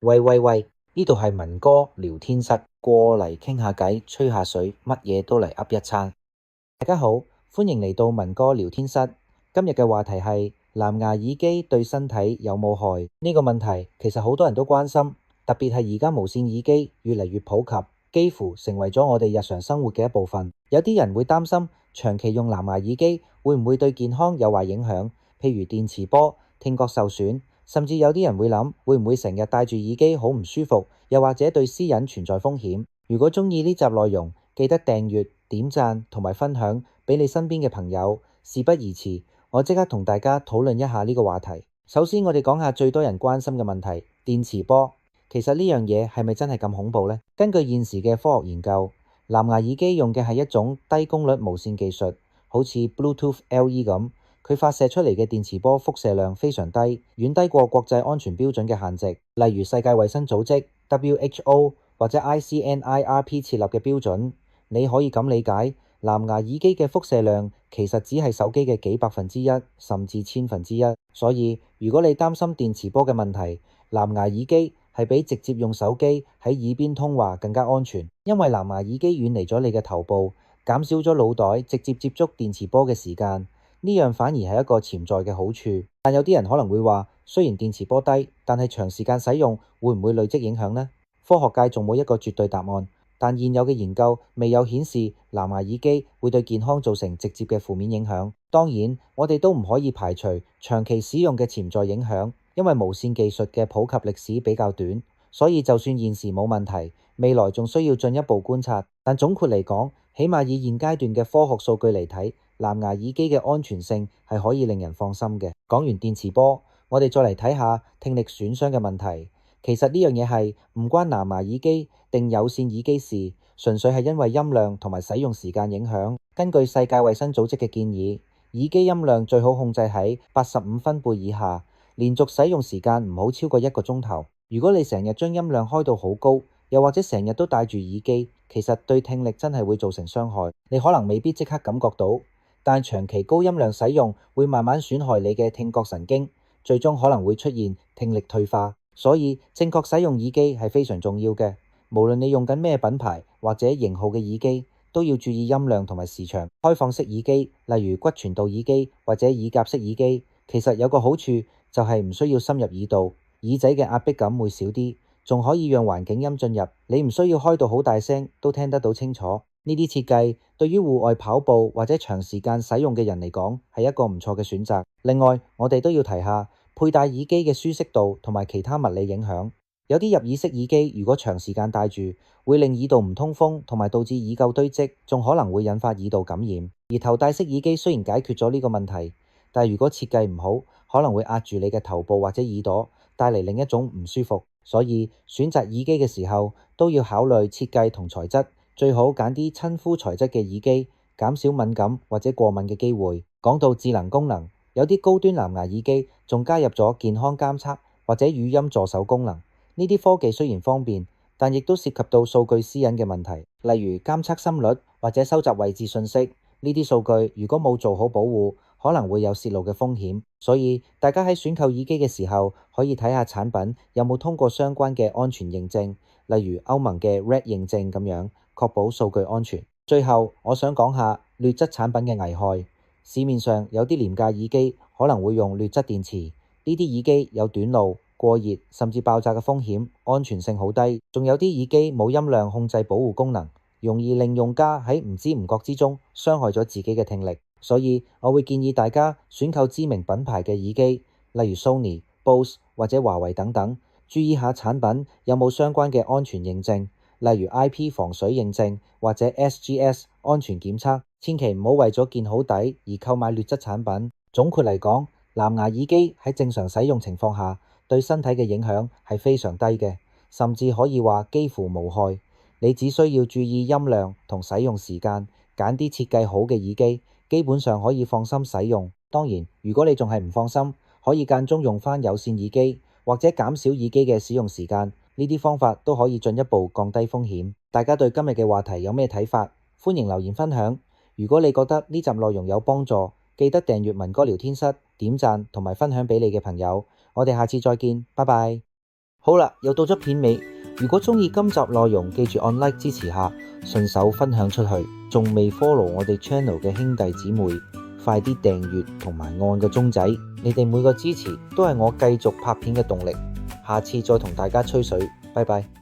喂喂喂，呢度係文哥聊天室，過嚟傾下偈，吹下水，乜嘢都嚟噏一餐。大家好，歡迎嚟到文哥聊天室。今日嘅話題係藍牙耳機對身體有冇害？呢個問題其實好多人都關心，特別係而家無線耳機越嚟越普及，幾乎成為咗我哋日常生活嘅一部分。有啲人會擔心長期用藍牙耳機會唔會對健康有壞影響，譬如電磁波、聽覺受損。甚至有啲人會諗，會唔會成日戴住耳機好唔舒服，又或者對私隱存在風險？如果鍾意呢集內容，記得訂閱、點讚同埋分享俾你身邊嘅朋友。事不宜遲，我即刻同大家討論一下呢個話題。首先，我哋講下最多人關心嘅問題：電磁波。其實呢樣嘢係咪真係咁恐怖呢？根據現時嘅科學研究，藍牙耳機用嘅係一種低功率無線技術，好似 Bluetooth LE 咁。佢發射出嚟嘅電磁波輻射量非常低，遠低過國際安全標準嘅限值，例如世界衛生組織 WHO 或者 ICNIRP 設立嘅標準。你可以咁理解，藍牙耳機嘅輻射量其實只係手機嘅幾1%，甚至1/1000。所以如果你擔心電磁波嘅問題，藍牙耳機係比直接用手機喺耳邊通話更加安全，因為藍牙耳機遠離咗你嘅頭部，減少咗腦袋直接接觸電磁波嘅時間。呢樣反而係一個潛在嘅好處，但有啲人可能會話，雖然電磁波低，但係長時間使用會唔會累積影響呢？科學界仲冇一個絕對答案，但現有嘅研究未有顯示藍牙耳機會對健康造成直接嘅負面影響。當然，我哋都唔可以排除長期使用嘅潛在影響，因為無線技術嘅普及歷史比較短，所以就算現時冇問題，未來仲需要進一步觀察。但總括嚟講，起碼以現階段嘅科學數據嚟睇，藍牙耳機嘅安全性係可以令人放心嘅。講完電磁波，我哋再嚟睇下聽力損傷嘅問題。其實呢樣嘢係唔關藍牙耳機定有線耳機事，純粹係因為音量同埋使用時間影響。根據世界衛生組織嘅建議，耳機音量最好控制喺85分貝以下，連續使用時間唔好超過1個鐘頭。如果你成日將音量開到好高，又或者成日都戴住耳機，其實對聽力真係會造成傷害。你可能未必即刻感覺到，但長期高音量使用會慢慢損害你嘅聽覺神經，最終可能會出現聽力退化。所以正確使用耳機係非常重要嘅。無論你用緊咩品牌或者型號嘅耳機，都要注意音量同埋時長。開放式耳機，例如骨傳導耳機或者耳夾式耳機，其實有個好處就係唔需要深入耳道，耳仔嘅壓迫感會少啲，仲可以讓環境音進入，你唔需要開到好大聲都聽得到清楚。呢啲設計對於戶外跑步或者長時間使用嘅人嚟講係一個唔錯嘅選擇。另外，我哋都要提下佩戴耳機嘅舒適度同埋其他物理影響。有啲入耳式耳機如果長時間戴住，會令耳道唔通風，同埋導致耳垢堆積，仲可能會引發耳道感染。而頭戴式耳機雖然解決咗呢個問題，但係如果設計唔好，可能會壓住你嘅頭部或者耳朵，帶嚟另一種唔舒服。所以選擇耳機嘅時候都要考慮設計同材質。最好揀啲親膚材質嘅耳機，減少敏感或者過敏嘅機會。講到智能功能，有啲高端藍牙耳機仲加入咗健康監測或者語音助手功能。呢啲科技雖然方便，但亦都涉及到數據私隱嘅問題，例如監測心率或者收集位置信息。呢啲數據如果冇做好保護，可能會有洩露嘅風險。所以大家喺選購耳機嘅時候，可以睇下產品有冇通過相關嘅安全認證，例如歐盟嘅 RED 認證咁樣，確保數據安全。最後，我想講下劣質產品嘅危害。市面上有啲廉價耳機可能會用劣質電池，呢啲耳機有短路、過熱甚至爆炸嘅風險，安全性好低。仲有啲耳機冇音量控制保護功能，容易令用家喺唔知唔覺之中傷害咗自己嘅聽力。所以我會建議大家選購知名品牌嘅耳機，例如 Sony、Bose 或者華為等等，注意下產品有冇相關嘅安全認證，例如 IP 防水認證或者 SGS 安全檢測。千祈唔好為咗見好抵而購買劣質產品。總括嚟講，藍牙耳機喺正常使用情況下，對身體嘅影響係非常低嘅，甚至可以話幾乎無害。你只需要注意音量同使用時間，揀啲設計好嘅耳機，基本上可以放心使用。當然，如果你仲係唔放心，可以間中用返有線耳機，或者減少耳機嘅使用時間。呢啲方法都可以進一步降低風險。大家對今日嘅話題有咩睇法？歡迎留言分享。如果你覺得呢集內容有幫助，記得訂閱文哥聊天室，點讚同埋分享俾你嘅朋友。我哋下次再見，拜拜。好啦，又到咗片尾。如果鍾意今集內容，記住按 like 支持下，順手分享出去。仲未 follow 我哋 channel 嘅兄弟姊妹，快啲訂閱同埋按個鐘仔。你哋每個支持都係我繼續拍片嘅動力。下次再同大家吹水，拜拜。